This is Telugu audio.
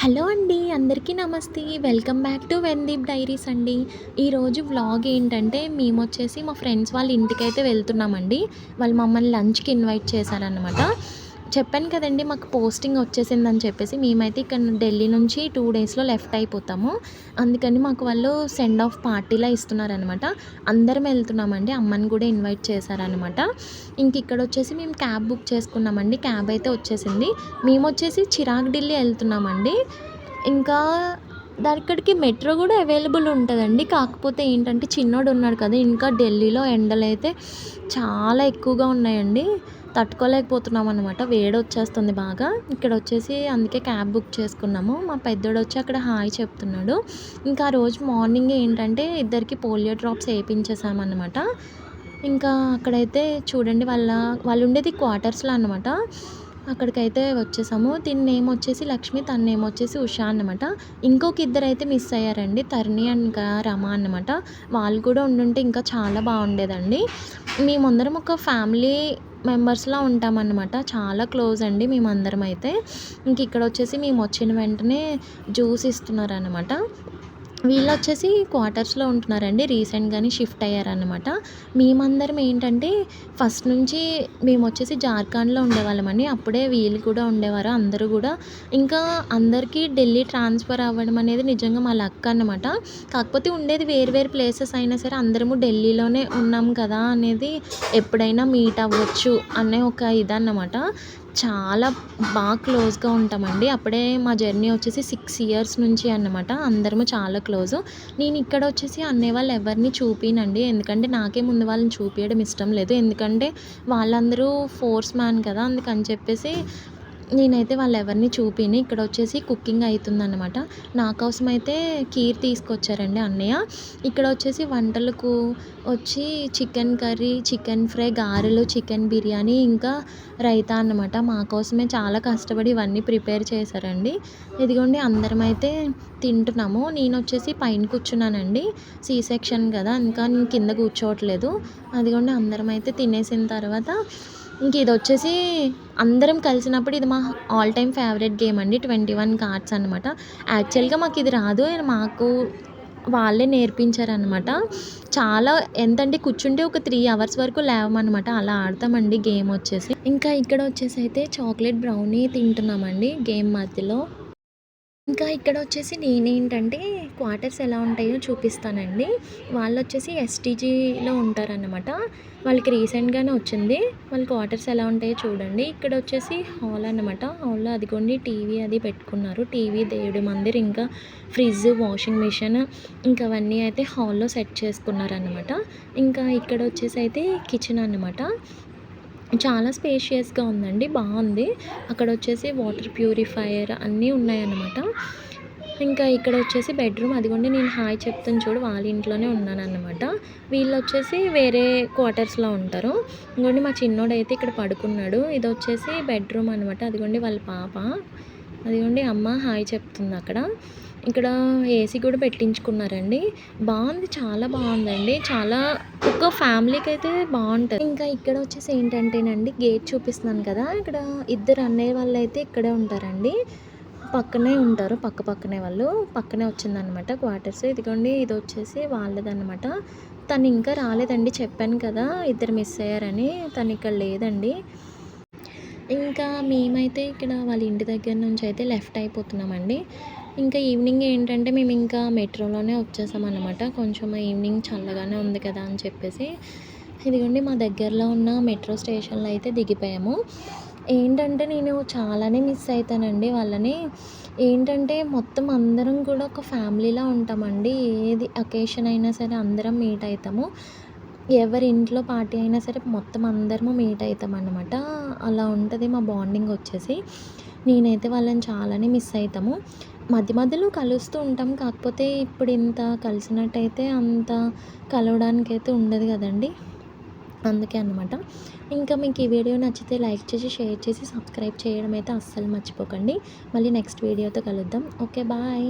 హలో అండి. అందరికీ నమస్తే. వెల్కమ్ బ్యాక్ టు వెన్‌దీప్ డైరీస్ అండి. ఈరోజు వ్లాగ్ ఏంటంటే మేమొచ్చేసి మా ఫ్రెండ్స్ వాళ్ళ ఇంటికైతే వెళ్తున్నామండి. వాళ్ళు మమ్మల్ని లంచ్‌కి ఇన్వైట్ చేశారనమాట. చెప్పాను కదండీ మాకు పోస్టింగ్ వచ్చేసిందని చెప్పేసి. మేమైతే ఇక్కడ ఢిల్లీ నుంచి 2 డేస్‌లో లెఫ్ట్ అయిపోతాము. అందుకని మాకు వాళ్ళు సెండ్ ఆఫ్ పార్టీలా ఇస్తున్నారనమాట. అందరం వెళ్తున్నామండి. అమ్మని కూడా ఇన్వైట్ చేశారనమాట. ఇంక ఇక్కడొచ్చేసి మేము క్యాబ్ బుక్ చేసుకున్నామండి. క్యాబ్ అయితే వచ్చేసింది. మేమొచ్చేసి చిరాగ్ ఢిల్లీ వెళ్తున్నామండి. ఇంకా ఇక్కడికి మెట్రో కూడా అవైలబుల్ ఉంటదండి. కాకపోతే ఏంటంటే చిన్నోడు ఉన్నాడు కదా! ఇంకా ఢిల్లీలో ఎండలైతే చాలా ఎక్కువగా ఉన్నాయండి. తట్టుకోలేకపోతున్నామనమాట. వేడొచ్చేస్తుంది బాగా. ఇక్కడొచ్చేసి అందుకే క్యాబ్ బుక్ చేసుకున్నాము. మా పెద్దోడొచ్చి అక్కడ హాయ్ చెప్తున్నాడు. ఇంకా ఆ రోజు మార్నింగే ఏంటంటే ఇద్దరికి పోలియో డ్రాప్స్ ఏపించేసామనమాట. ఇంకా అక్కడైతే చూడండి వాళ్ళుండేది క్వార్టర్స్‌లో అనమాట. అక్కడికైతే వచ్చేసాము. దీని నేమ్ వచ్చేసి లక్ష్మి, తన నేమ్ వచ్చేసి ఉషా అన్నమాట. ఇంకొక ఇద్దరైతే మిస్ అయ్యారండి. తరుణి అండ్ ఇంకా రమ అన్నమాట. వాళ్ళు కూడా ఉండుంటే ఇంకా చాలా బాగుండేదండి. మేమందరం ఒక ఫ్యామిలీ మెంబర్స్‌లా ఉంటామన్నమాట. చాలా క్లోజ్ అండి మేమందరం అయితే. ఇంక ఇక్కడ వచ్చేసి మేము వచ్చిన వెంటనే జ్యూస్ ఇస్తున్నారనమాట. వీళ్ళొచ్చేసి క్వార్టర్స్‌లో ఉంటున్నారండి. రీసెంట్‌గానే షిఫ్ట్ అయ్యారనమాట. మేమందరం ఏంటంటే ఫస్ట్ నుంచి మేమొచ్చేసి జార్ఖండ్‌లో ఉండేవాళ్ళమండి. అప్పుడే వీళ్ళు కూడా ఉండేవారు. అందరూ గూడా ఇంకా అందరికీ ఢిల్లీ ట్రాన్స్‌ఫర్ అవ్వడం అనేది నిజంగా మా లక్ అనమాట. కాకపోతే ఉండేది వేరు వేరు ప్లేసెస్ అయినా సరే అందరము ఢిల్లీలోనే ఉన్నాం కదా అనేది ఎప్పుడైనా మీట్ అవ్వచ్చు అనే ఒక ఇదన్నమాట. చాలా క్లోజ్‌గా ఉంటామండి. అప్పుడే మా జర్నీ వచ్చేసి 6 ఇయర్స్ నుంచి అన్నమాట. అందరము చాలా క్లోజు. నేను ఇక్కడ వచ్చేసి అన్నయ్య వాళ్ళు ఎవరిని చూపియనండి. ఎందుకంటే నాకే ముందు వాళ్ళని చూపియడం ఇష్టం లేదు. ఎందుకంటే వాళ్ళందరూ ఫోర్స్ మ్యాన్ కదా! అందుకని చెప్పేసి నేనైతే వాళ్ళెవరిని చూపియను. ఇక్కడొచ్చేసి కుకింగ్ అయితుందనమాట. నా కోసమైతే కీర్ తీసుకొచ్చారండి అన్నయ్య. ఇక్కడొచ్చేసి వంటలకు వచ్చి చికెన్ కర్రీ, చికెన్ ఫ్రై, గారెలు, చికెన్ బిర్యానీ, ఇంకా రైతా అన్నమాట. మా కోసమే చాలా కష్టపడి ఇవన్నీ ప్రిపేర్ చేశారండి. ఇదిగోండి అందరమైతే తింటున్నాము. నేనొచ్చేసి పైన కూర్చున్నానండి. సి సెక్షన్ కదా! ఇంకా నేను కింద కూర్చోవట్లేదు. అదిగోండి అందరమైతే తినేసిన తర్వాత ఇంక ఇదొచ్చేసి అందరం కలిసినప్పుడు ఇది మా ఆల్ టైమ్ ఫేవరెట్ గేమ్ అండి. 21 కార్డ్స్ అనమాట. యాక్చువల్‌గా మాకిది రాదు. మాకు వాళ్ళే నేర్పించారనమాట. చాలా ఎంతంటే కూర్చుంటే ఒక 3 అవర్స్ వరకు లేవమనమాట. అలా ఆడతామండి గేమ్ వచ్చేసి. ఇంకా ఇక్కడ వచ్చేసి అయితే చాక్లెట్ బ్రౌనీ తింటున్నామండి గేమ్ మధ్యలో. ఇంకా ఇక్కడొచ్చేసి నేనేంటంటే క్వార్టర్స్ ఎలా ఉంటాయో చూపిస్తానండి. వాళ్ళొచ్చేసి ఎస్‌టీజీలో ఉంటారనమాట. వాళ్ళకి రీసెంట్‌గానే వచ్చింది. వాళ్ళ క్వార్టర్స్ ఎలా ఉంటాయో చూడండి. ఇక్కడొచ్చేసి హాల్ అనమాట. హాల్‌లో అదిగోండి టీవీ అది పెట్టుకున్నారు. టీవీ, దేవుడి మందిర్, ఇంకా ఫ్రిడ్జ్, వాషింగ్ మిషన్ ఇంకా అవన్నీ అయితే హాల్‌లో సెట్ చేసుకున్నారనమాట. ఇంకా ఇక్కడొచ్చేసి అయితే కిచెన్ అనమాట. చాలా స్పేషియస్‌గా ఉందండి. బావుంది. అక్కడొచ్చేసి వాటర్ ప్యూరిఫైయర్ అన్నీ ఉన్నాయన్నమాట. ఇంకా ఇక్కడొచ్చేసి బెడ్‌రూమ్. అదిగోండి నేను హాయ్ చెప్తాను చూడు వాళ్ళ ఇంట్లోనే ఉన్నానన్నమాట. వీళ్ళొచ్చేసి వేరే క్వార్టర్స్‌లో ఉంటారు. ఇంగోండి మా చిన్నోడైతే ఇక్కడ పడుకున్నాడు. ఇదొచ్చేసి బెడ్‌రూమ్ అనమాట. అదిగోండి వాళ్ళ పాప. అదిగోండి అమ్మ హాయ్ చెప్తుందక్కడ. ఇక్కడ ఏసీ కూడా పెట్టించుకున్నారండి. బావుంది. చాలా బావుందండి. చాలా ఒక ఫ్యామిలీకైతే బావుంటది. ఇంకా ఇక్కడ వచ్చేసి ఏంటంటేనండి గేట్ చూపిస్తున్నాను కదా! ఇక్కడ ఇద్దరు అన్నయ్య వాళ్ళైతే ఇక్కడే ఉంటారండి. పక్కనే ఉంటారు. పక్కనే వాళ్ళు. పక్కనే వచ్చిందనమాట క్వార్టర్స్. ఇదిగోండి ఇదొచ్చేసి వాళ్ళదనమాట. తను ఇంకా రాలేదండి. చెప్పాను కదా! ఇద్దరు మిస్ అయ్యారని. తను ఇక్కడ లేదండి. ఇంకా మేమైతే ఇక్కడ వాళ్ళ ఇంటి దగ్గర నుంచి అయితే లెఫ్ట్ అయిపోతున్నామండి. ఇంకా ఈవినింగ్ ఏంటంటే మేము ఇంకా మెట్రోలోనే వచ్చేసామన్నమాట. కొంచెం ఈవినింగ్ చల్లగానే ఉంది కదా అని చెప్పేసి. ఇదిగోండి మా దగ్గరలో ఉన్న మెట్రో స్టేషన్‌లో అయితే దిగిపోయాము. ఏంటంటే నేను చాలానే మిస్ అయితానండి వాళ్ళని. ఏంటంటే మొత్తం అందరం కూడా ఒక ఫ్యామిలీలా ఉంటామండి. ఏది అకేషన్ అయినా సరే అందరం మీట్ అయితాము. ఎవరి ఇంట్లో పార్టీ అయినా సరే మొత్తం అందరము మీట్ అయితామన్నమాట. అలా ఉంటది మా బాండింగ్ వచ్చేసి. నేనైతే వాళ్ళని చాలానే మిస్ అయితాము. మధ్య మధ్యలో కలుస్తూ ఉంటాం. కాకపోతే ఇప్పుడు ఇంత కలిసినట్టయితే అంత కలవడానికైతే ఉండదు కదండీ! అందుకే అన్నమాట. ఇంకా మీకు ఈ వీడియో నచ్చితే లైక్ చేసి, షేర్ చేసి, సబ్స్క్రైబ్ చేయడం అయితే అస్సలు మర్చిపోకండి. మళ్ళీ నెక్స్ట్ వీడియోతో కలుద్దాం. ఓకే. బాయ్.